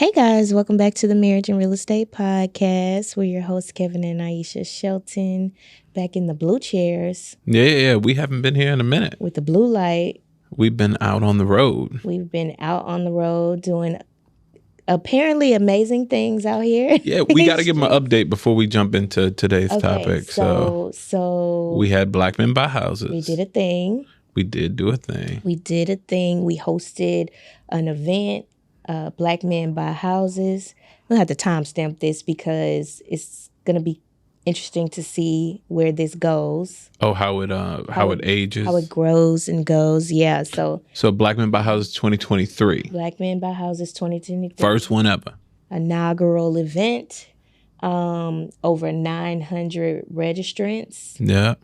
Hey guys, welcome back to the Marriage and Real Estate Podcast. We're your hosts, Kevin and Aisha Shelton, back in the blue chairs Yeah. We haven't been here in a minute. with the blue light. We've been out on the road. We've been out on the road doing apparently amazing things out here. Yeah, we got to give them an update before we jump into today's topic. So we had Black Men Buy Houses. we did a thing. We did do a thing. We hosted an event, Black Men Buy Houses. We'll have to timestamp this because it's going to be interesting to see where this goes. Oh, how it ages. How it grows and goes. Yeah. So Black Men Buy Houses 2023. Black Men Buy Houses 2023. First one ever. Inaugural event. Over 900 registrants. Yeah.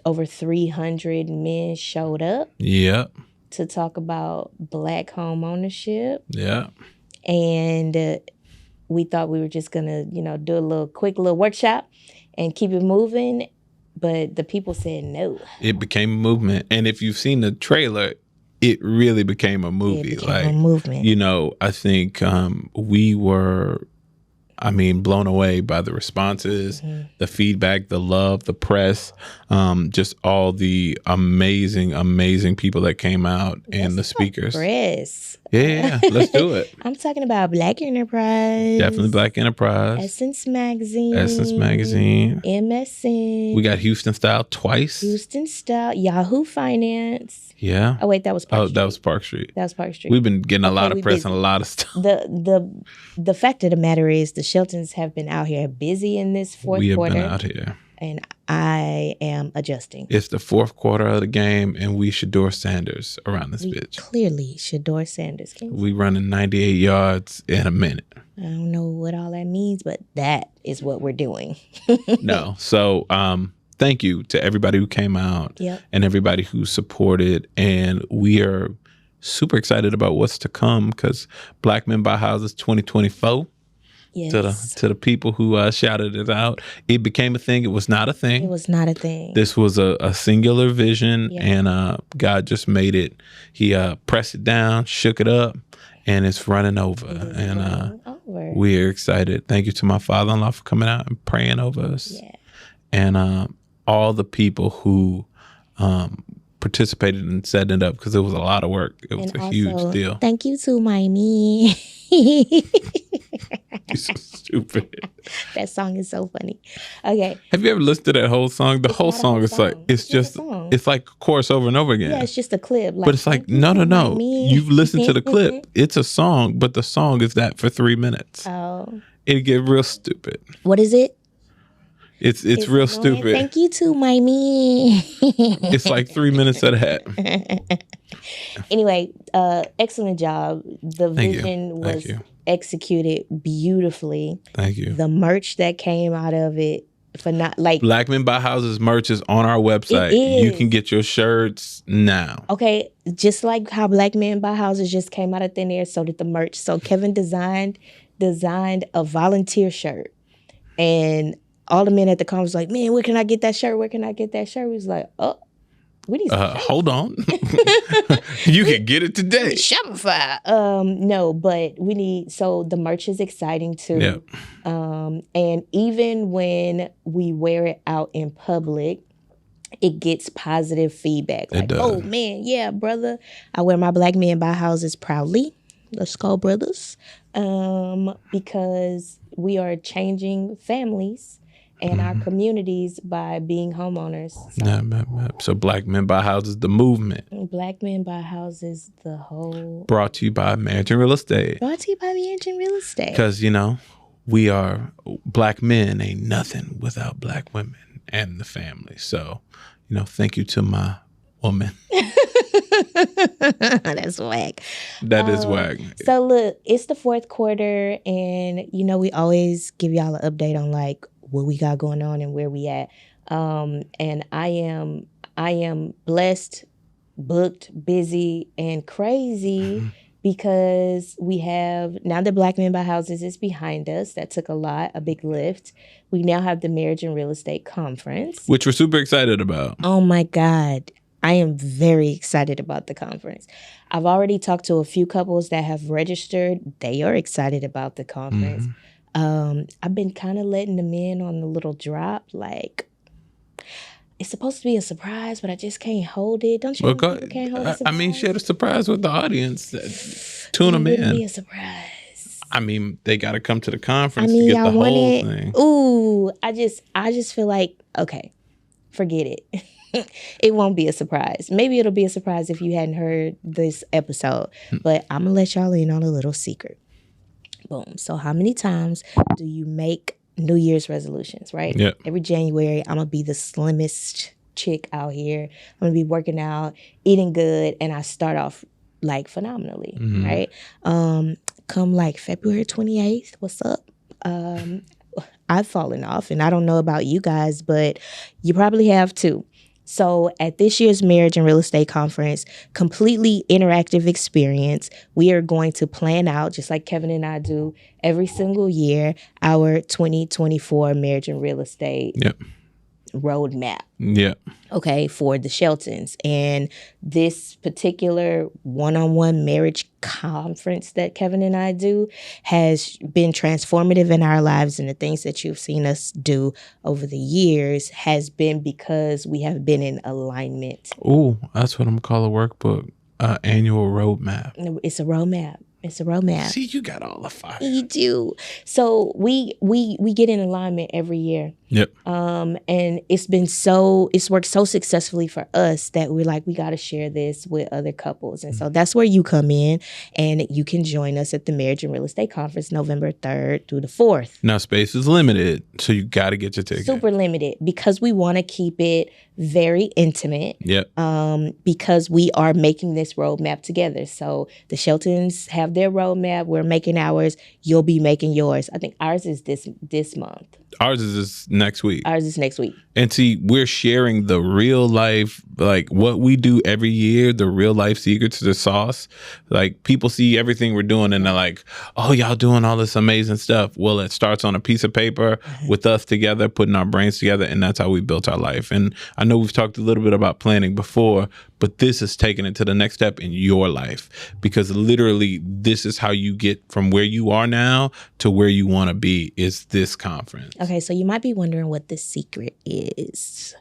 Over 300 men showed up. Yeah. To talk about Black home ownership. Yeah. And we thought we were just going to, do a quick little workshop and keep it moving. But the people said no. It became a movement. And if you've seen the trailer, it really became a movie. It became a movement. I think we were, blown away by the responses, the feedback, the love, the press, just all the amazing people that came out and the speakers. Press. Yeah, let's do it. I'm talking about Black Enterprise. Definitely Black Enterprise. Essence Magazine. MSN. We got Houston Style twice. Houston Style. Yahoo Finance. Yeah. Oh, wait, that was Park Street. That was Park Street. That was Park Street. We've been getting a lot of press and a lot of stuff. The fact of the matter is the Sheltons have been out here busy in this fourth quarter. We have been out here. And I am adjusting. It's the fourth quarter of the game, and we Shedeur Sanders around this bitch. Clearly, Shedeur Sanders. We running 98 yards in a minute. I don't know what all that means, but that is what we're doing. No. So thank you to everybody who came out and everybody who supported. And we are super excited about what's to come because Black Men Buy Houses 2024. Yes. To the people who shouted it out. It became a thing. It was not a thing. It was not a thing. This was a singular vision, and God just made it. He pressed it down, shook it up, and it's running over. We're excited. Thank you to my father-in-law for coming out and praying over us. Yeah. And all the people who participated in setting it up because it was a lot of work. It was a huge deal. Thank you to Miami. You're so stupid. That song is so funny. Okay. Have you ever listened to that whole song? The whole song is like, it's like chorus over and over again. Yeah, it's just a clip. But it's like, no. You've listened to the clip. It's a song, but the song is that for 3 minutes. Oh. It get real stupid. What is it? It's real stupid. Thank you to Miami. It's like 3 minutes of that. Anyway, excellent job. The vision was executed beautifully. Thank you. The merch that came out of it Black Men Buy Houses merch is on our website. You can get your shirts now. Okay, just like how Black Men Buy Houses just came out of thin air, so did the merch. So Kevin designed a volunteer shirt, and all the men at the conference like, man, where can I get that shirt? Where can I get that shirt? We was like, oh, we need some hold on. You can get it today. Shopify. No, but we need, so the merch is exciting too. Yeah. And even when we wear it out in public, it gets positive feedback. Like, oh man, yeah, brother. I wear my Black Men Buy Houses proudly. Let's go, brothers. Because we are changing families and our communities by being homeowners. So Black Men Buy Houses, the movement. Black Men Buy Houses, the whole. Brought to you by Marriage and Real Estate. Brought to you by Marriage and Real Estate. Because, we are, Black men ain't nothing without Black women and the family. So, thank you to my woman. That's whack. That is whack. So look, it's the fourth quarter, and we always give y'all an update on like what we got going on and where we at. And I am blessed, booked, busy, and crazy because we have, now that Black Men Buy Houses is behind us, that took a big lift. We now have the Marriage and Real Estate Conference. Which we're super excited about. Oh my God. I am very excited about the conference. I've already talked to a few couples that have registered. They are excited about the conference. I've been kind of letting them in on the little drop, like, it's supposed to be a surprise, but I just can't hold it. Don't you Well, think people can't hold a surprise? share the surprise with the audience. Tune them It wouldn't be in. a surprise. They got to come to the conference to get the whole thing. Ooh, I just feel like, okay, forget it. It won't be a surprise. Maybe it'll be a surprise if you hadn't heard this episode, but I'm gonna let y'all in on a little secret. Boom. So how many times do you make New Year's resolutions, right? Yep. Every January, I'm gonna be the slimmest chick out here. I'm gonna be working out, eating good, and I start off like phenomenally, right? Come like February 28th, what's up? I've fallen off, and I don't know about you guys, but you probably have too. So at this year's Marriage and Real Estate Conference, completely interactive experience, we are going to plan out, just like Kevin and I do every single year, our 2024 Marriage and Real Estate roadmap. Yeah. Okay, for the Sheltons. And this particular one-on-one marriage conference that Kevin and I do has been transformative in our lives, and the things that you've seen us do over the years has been because we have been in alignment. Ooh, that's what I'm calling a workbook, annual roadmap. It's a roadmap. It's a roadmap. See, you got all the fire. You do. So we get in alignment every year. Yep. And it's worked so successfully for us that we're like, we got to share this with other couples. And so that's where you come in, and you can join us at the Marriage and Real Estate Conference, November 3rd through the 4th. Now, space is limited, so you got to get your ticket. Super limited, because we want to keep it very intimate. Yep. Because we are making this roadmap together. So the Sheltons have their roadmap. We're making ours. You'll be making yours. I think ours is this month. Ours is next week. Ours is next week. And see, we're sharing the real life, like what we do every year, the real life secrets to the sauce. Like, people see everything we're doing and they're like, oh, y'all doing all this amazing stuff. Well, it starts on a piece of paper with us together, putting our brains together. And that's how we built our life. And I know we've talked a little bit about planning before, but this is taking it to the next step in your life, because literally this is how you get from where you are now to where you want to be, is this conference. Okay, so you might be wondering what the secret is.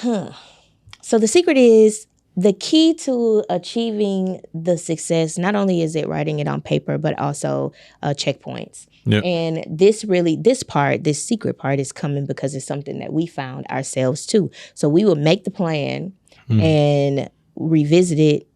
So the secret is, the key to achieving the success, not only is it writing it on paper, but also checkpoints. Yep. And this secret part is coming because it's something that we found ourselves too. So we will make the plan and revisit it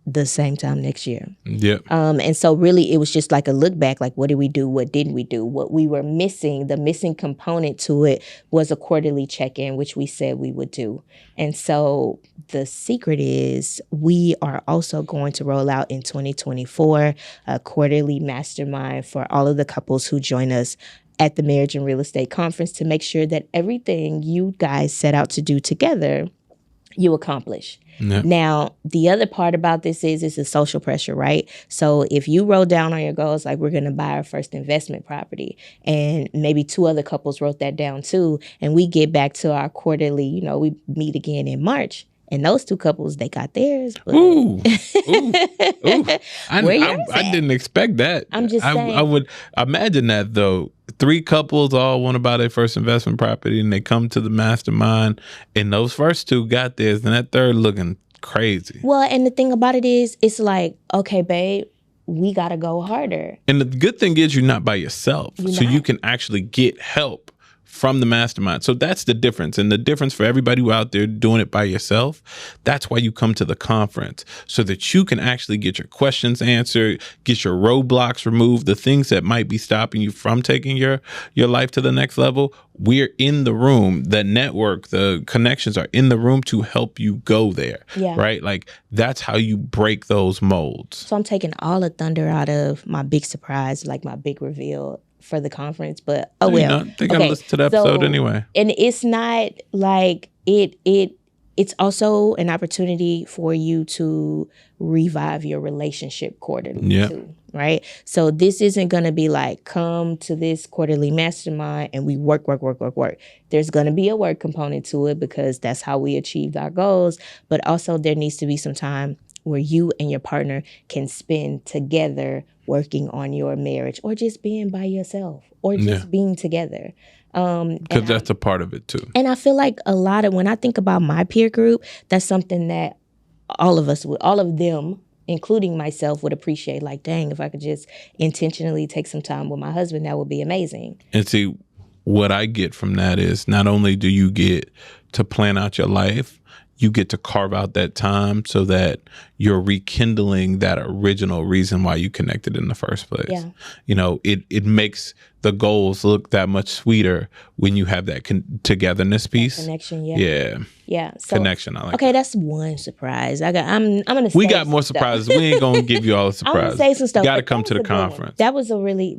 the same time next year. Yep. And so really it was just like a look back, like what did we do? What didn't we do? What we were missing, the missing component to it was a quarterly check-in, which we said we would do. And so the secret is, we are also going to roll out in 2024 a quarterly mastermind for all of the couples who join us at the Marriage and Real Estate Conference, to make sure that everything you guys set out to do together, you accomplish. Yep. Now, the other part about this is it's a social pressure, right? So if you wrote down on your goals, like, we're going to buy our first investment property, and maybe 2 other couples wrote that down too, and we get back to our quarterly, we meet again in March, and those 2 couples, they got theirs. But ooh. I didn't expect that. I'm just saying. I would imagine that, though. 3 couples all want to buy their first investment property, and they come to the mastermind, and those first 2 got theirs, and that third looking crazy. Well, and the thing about it is, it's like, okay, babe, we got to go harder. And the good thing is, you're not by yourself. You can actually get help from the mastermind. So that's the difference. And the difference for everybody who out there doing it by yourself, that's why you come to the conference, so that you can actually get your questions answered, get your roadblocks removed, the things that might be stopping you from taking your life to the next level. We're in the room. The network, the connections are in the room to help you go there. Yeah. Right? Like, that's how you break those molds. So I'm taking all the thunder out of my big surprise, like my big reveal for the conference, but I think I listened to the episode anyway. And it's not like it it's also an opportunity for you to revive your relationship quarterly too, right? So this isn't going to be like, come to this quarterly mastermind and we work. There's going to be a work component to it because that's how we achieved our goals. But also there needs to be some time where you and your partner can spend together working on your marriage, or just being by yourself, or just being together. Because that's a part of it too. And I feel like when I think about my peer group, that's something that all of them, including myself, would appreciate. Like, dang, if I could just intentionally take some time with my husband, that would be amazing. And see, what I get from that is not only do you get to plan out your life, you get to carve out that time so that you're rekindling that original reason why you connected in the first place. Yeah. You know, it makes the goals look that much sweeter when you have that togetherness piece. That connection, yeah. So, connection. I like. Okay, that's one surprise. I'm gonna. We got more surprises. We ain't gonna give you all the surprises. I'm gonna say some stuff. You got to come to the conference. That was a really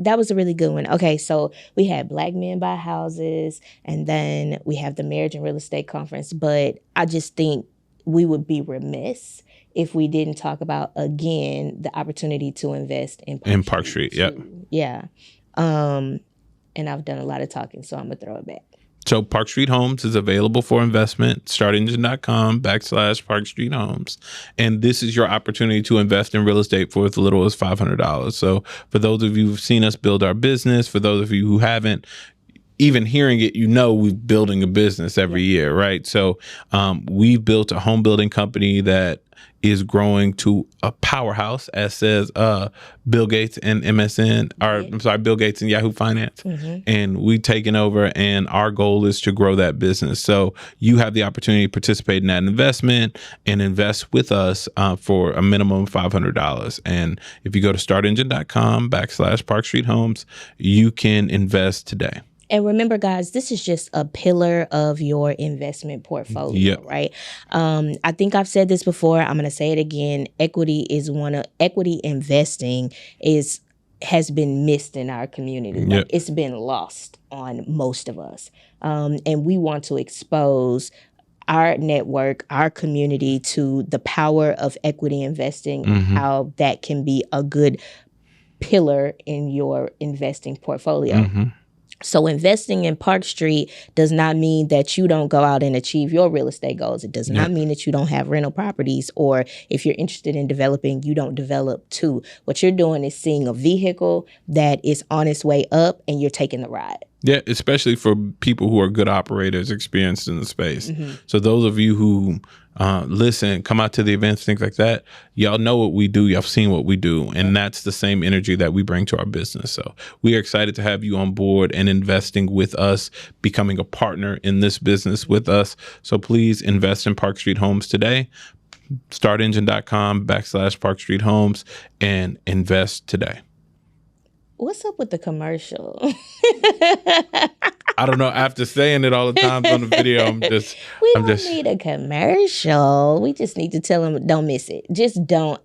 good one. Okay, so we had Black Men Buy Houses, and then we have the Marriage and Real Estate Conference. But I just think we would be remiss if we didn't talk about, again, the opportunity to invest in Park Street. Yep. Yeah. And I've done a lot of talking, so I'm gonna throw it back. So Park Street Homes is available for investment. StartEngine.com/Park Street Homes. And this is your opportunity to invest in real estate for as little as $500. So for those of you who've seen us build our business, for those of you who haven't, even hearing it, we're building a business every year, right? So we've built a home building company that is growing to a powerhouse, as says Bill Gates and MSN, Bill Gates and Yahoo Finance. Mm-hmm. And we've taken over, and our goal is to grow that business. So you have the opportunity to participate in that investment and invest with us for a minimum of $500. And if you go to StartEngine.com/Park Street Homes, you can invest today. And remember, guys, this is just a pillar of your investment portfolio, right? I think I've said this before. I'm going to say it again. Equity investing has been missed in our community. Like, it's been lost on most of us. And we want to expose our network, our community, to the power of equity investing, and how that can be a good pillar in your investing portfolio. Mm-hmm. So investing in Park Street does not mean that you don't go out and achieve your real estate goals. It does not mean that you don't have rental properties, or if you're interested in developing, you don't develop too. What you're doing is seeing a vehicle that is on its way up, and you're taking the ride. Yeah, especially for people who are good operators, experienced in the space. Mm-hmm. So those of you who listen, come out to the events, things like that, y'all know what we do. Y'all seen what we do. And that's the same energy that we bring to our business. So we are excited to have you on board and investing with us, becoming a partner in this business with us. So please invest in Park Street Homes today. StartEngine.com/Park Street Homes and invest today. What's up with the commercial? I don't know. After saying it all the time on the video, We don't need a commercial. We just need to tell them, don't miss it. Just don't.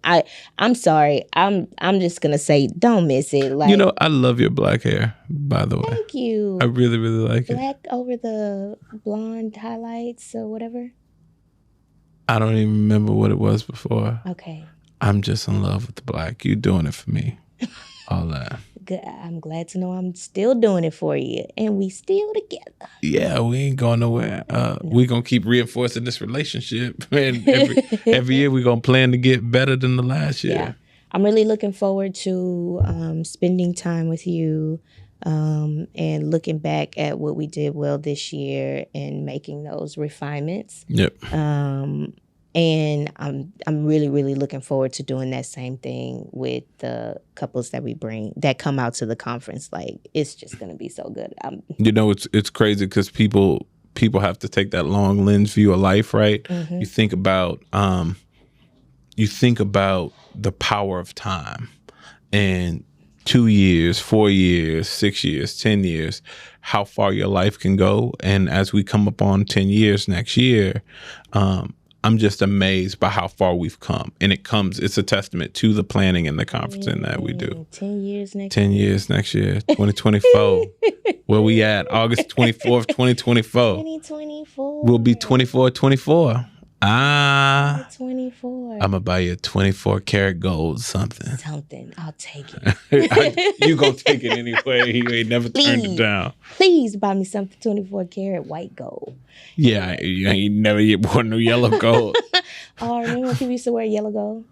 I'm sorry. I'm just gonna say, don't miss it. Like, I love your black hair, by the way. Thank you. I really, really like it. Black over the blonde highlights or whatever. I don't even remember what it was before. Okay. I'm just in love with the black. You doing it for me. All that. Good. I'm glad to know I'm still doing it for you, and we still together. Yeah, we ain't going nowhere. We're going to keep reinforcing this relationship, and every year we're going to plan to get better than the last year. Yeah. I'm really looking forward to spending time with you and looking back at what we did well this year and making those refinements. Yep. And I'm really, really looking forward to doing that same thing with the couples that we bring that come out to the conference. Like, it's just going to be so good. It's crazy because people have to take that long lens view of life, right? Mm-hmm. You think about the power of time, and 2 years, 4 years, 6 years, 10 years, how far your life can go. And as we come up on 10 years next year, I'm just amazed by how far we've come. And it's a testament to the planning and the conferencing that we do. 10 years next 10 years next year, 2024. Where we at? August 24th, 2024. 2024. We'll be 24. 24. I'm gonna buy you a 24 karat gold something. Something. I'll take it. You gonna take it anyway. You ain't never turned it down. Please buy me something 24 karat white gold. Yeah, you ain't never yet worn no yellow gold. Oh, remember when people used to wear yellow gold?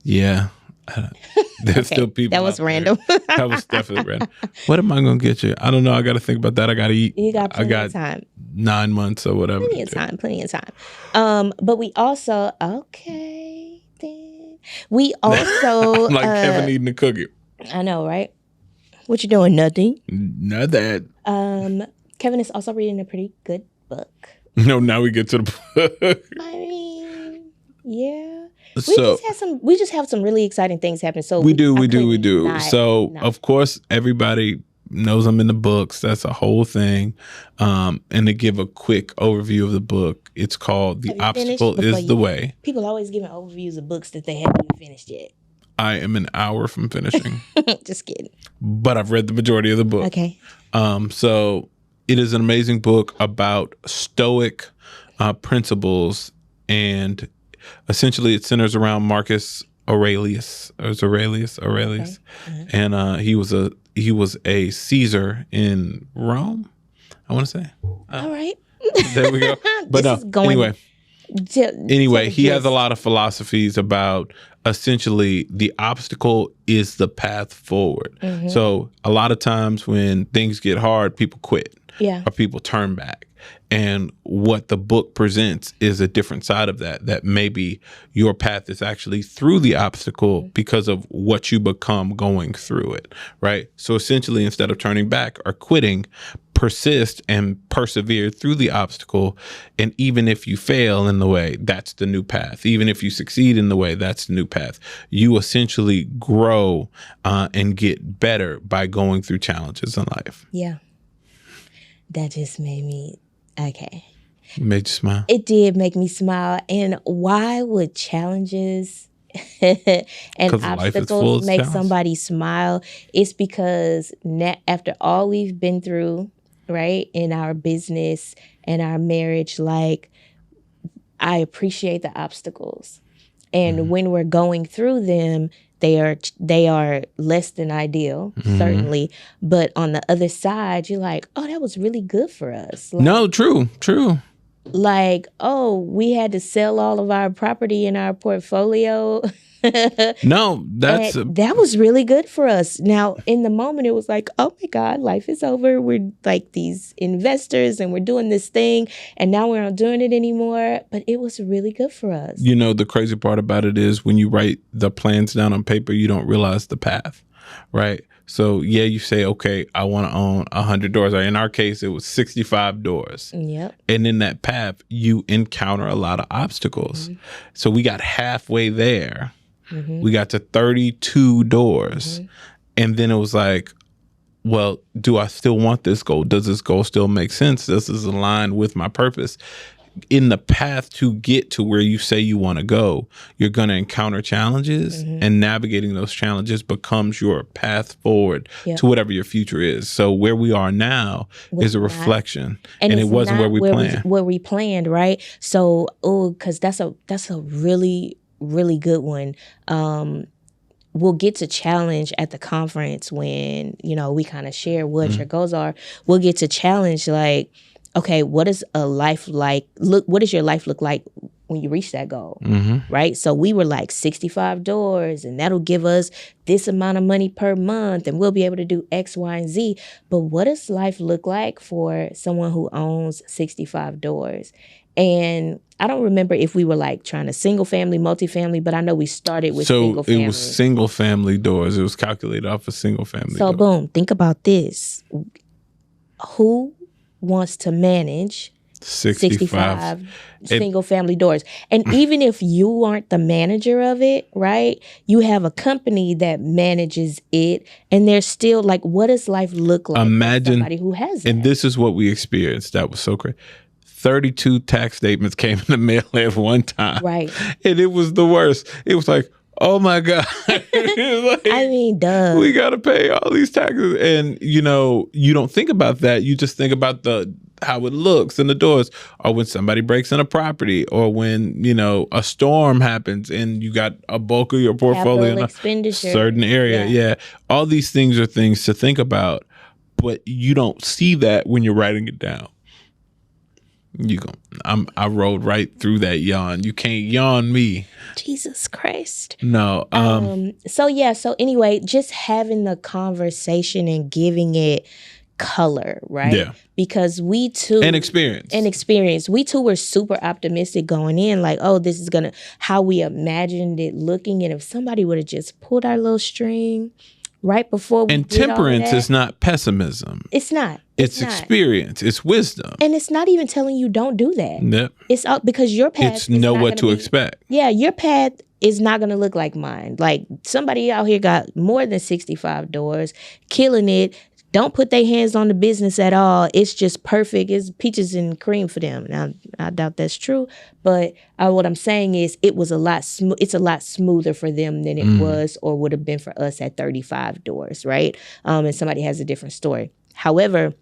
Yeah. There's still people. That was random. That was definitely random. What am I gonna get you? I don't know. I got to think about that. I got to eat. You got plenty of time. 9 months or whatever. Plenty of time. But we also then. We also I'm like Kevin eating a cookie. I know, right? What you doing? Nothing. Not that. Kevin is also reading a pretty good book. No, now we get to the book. I mean, yeah. So We just have some really exciting things happen. So we do. So of course, everybody knows I'm in the books. That's a whole thing. And to give a quick overview of the book, it's called "The Obstacle Is the Way." People always giving overviews of books that they haven't even finished yet. I am an hour from finishing. Just kidding. But I've read the majority of the book. Okay. So it is an amazing book about Stoic principles, and essentially it centers around Marcus Aurelius. Okay. And he was a Caesar in Rome, I want to say. All right. There we go. But anyway, he has a lot of philosophies about essentially the obstacle is the path forward. Mm-hmm. So a lot of times when things get hard, people quit. Yeah. Or people turn back. And what the book presents is a different side of that maybe your path is actually through the obstacle because of what you become going through it, right? So essentially, instead of turning back or quitting, persist and persevere through the obstacle. And even if you fail in the way, that's the new path. Even if you succeed in the way, that's the new path. You essentially grow and get better by going through challenges in life. Yeah. That just made me... Okay. Made you smile? It did make me smile. And why would challenges and obstacles make somebody smile? It's because after all we've been through, right, in our business and our marriage, like, I appreciate the obstacles. And when we're going through them, they are less than ideal, certainly. But on the other side, you're like, oh, that was really good for us. Like, no, true. Like, oh, we had to sell all of our property in our portfolio. No, that was really good for us. Now, in the moment, it was like, oh my God, life is over. We're like these investors and we're doing this thing and now we're not doing it anymore. But it was really good for us. You know, the crazy part about it is when you write the plans down on paper, you don't realize the path, right? So, yeah, you say, okay, I want to own 100 doors. In our case, it was 65 doors. Yep. And in that path, you encounter a lot of obstacles. Mm-hmm. So we got halfway there. Mm-hmm. We got to 32 doors. Mm-hmm. And then it was like, well, do I still want this goal? Does this goal still make sense? Does this align with my purpose? In the path to get to where you say you want to go, you're going to encounter challenges, and navigating those challenges becomes your path forward to whatever your future is. So where we are now is a reflection, and it wasn't where we planned. Where we planned, right? So, because that's a really, really good one. We'll get to challenge at the conference when, we kind of share what your goals are. We'll get to challenge like, okay, what does a life like? What does your life look like when you reach that goal, right? So we were like 65 doors, and that'll give us this amount of money per month, and we'll be able to do X, Y, and Z. But what does life look like for someone who owns 65 doors? And I don't remember if we were like trying to single family, multifamily, but I know we started with single family. So it was single family doors. It was calculated off of single family doors. Boom, think about this. Who wants to manage 65 single family doors? And even if you aren't the manager of it, right, you have a company that manages it, and there's still like, what does life look like for somebody who has it? And this is what we experienced. That was so great. 32 tax statements came in the mail at one time. Right. And it was the worst. It was like, Oh my God. Like, I mean, duh. we got to pay all these taxes. And, you don't think about that. You just think about how it looks in the doors, or when somebody breaks in a property, or when, a storm happens and you got a bulk of your portfolio in a certain area. Yeah. All these things are things to think about, but you don't see that when you're writing it down. I rolled right through that yawn. You can't yawn me. Jesus Christ. No. So anyway, just having the conversation and giving it color, right? Yeah. Because we too and experience. We too were super optimistic going in, like, oh, this is how we imagined it looking. And if somebody would have just pulled our little string right before we and did temperance all that, is not pessimism. It's not. It's experience. It's wisdom. And it's not even telling you don't do that. Yep. It's all because your path. It's know what to expect. Yeah, your path is not going to look like mine. Like somebody out here got more than 65 doors, killing it. Don't put their hands on the business at all. It's just perfect. It's peaches and cream for them. Now, I doubt that's true, but what I'm saying is it's a lot smoother for them than it was or would have been for us at 35 doors, right? And somebody has a different story. However,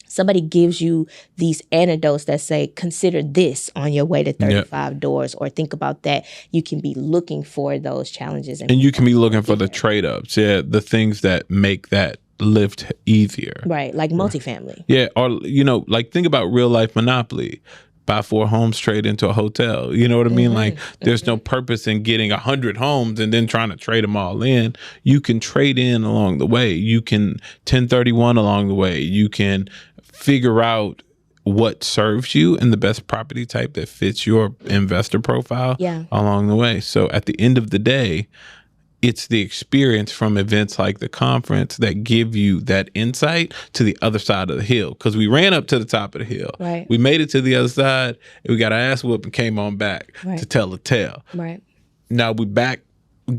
somebody gives you these anecdotes that say, consider this on your way to 35 doors, or think about that. You can be looking for those challenges. And you can be looking for the trade-ups. Yeah, the things that make that lived easier. Right, like multifamily. Yeah, or, like think about real life Monopoly. Buy 4 homes, trade into a hotel. You know what I mean? Like there's no purpose in getting 100 homes and then trying to trade them all in. You can trade in along the way. You can 1031 along the way. You can figure out what serves you and the best property type that fits your investor profile along the way. So at the end of the day, it's the experience from events like the conference that give you that insight to the other side of the hill. Because we ran up to the top of the hill. Right. We made it to the other side, and we got our ass whooped and came on back to tell the tale. Right. Now we back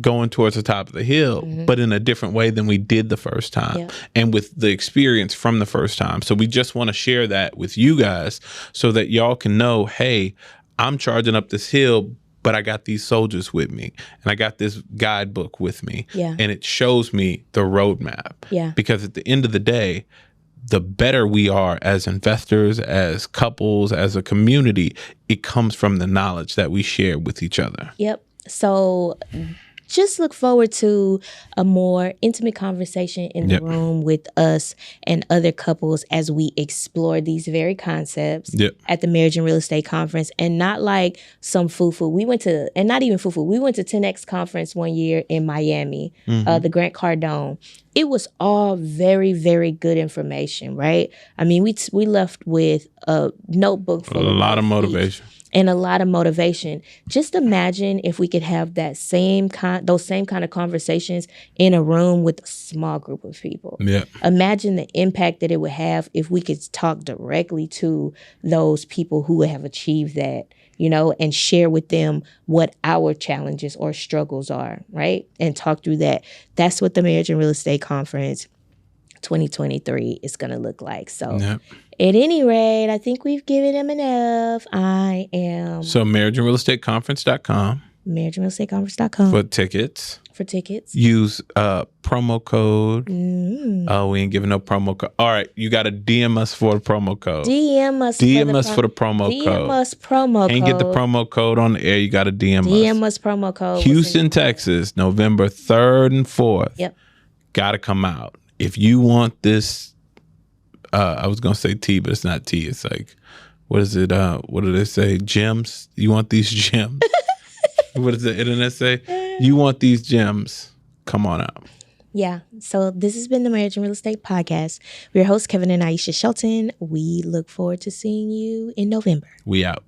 going towards the top of the hill, but in a different way than we did the first time, and with the experience from the first time. So we just want to share that with you guys so that y'all can know, hey, I'm charging up this hill, but I got these soldiers with me, and I got this guidebook with me, and it shows me the roadmap. Yeah. Because at the end of the day, the better we are as investors, as couples, as a community, it comes from the knowledge that we share with each other. Yep. So just look forward to a more intimate conversation in the room with us and other couples as we explore these very concepts at the Marriage and Real Estate Conference, and not like some foo-foo. We went to 10X conference one year in Miami, the Grant Cardone. It was all very, very good information, right? I mean, we left with a notebook full of a lot of motivation. And a lot of motivation. Just imagine if we could have those same kind of conversations in a room with a small group of people. Yeah. Imagine the impact that it would have if we could talk directly to those people who have achieved that, and share with them what our challenges or struggles are, right? And talk through that. That's what the Marriage and Real Estate Conference 2023 is going to look like. So at any rate, I think we've given them enough. So marriageandrealestateconference.com. marriageandrealestateconference.com. For tickets. Use promo code. Oh, we ain't giving no promo code. All right, you got to DM us for the promo code. DM us for the promo code. DM us promo code. Can't get the promo code on the air. You got to DM us. DM us promo code. Houston, Texas, November 3rd and 4th. Yep. Got to come out. If you want this, I was going to say tea, but it's not tea. It's like, what is it? What do they say? Gems? You want these gems? What does the internet say? You want these gems? Come on out. Yeah. So this has been the Marriage and Real Estate Podcast. We're your hosts, Kevin and Aisha Shelton. We look forward to seeing you in November. We out.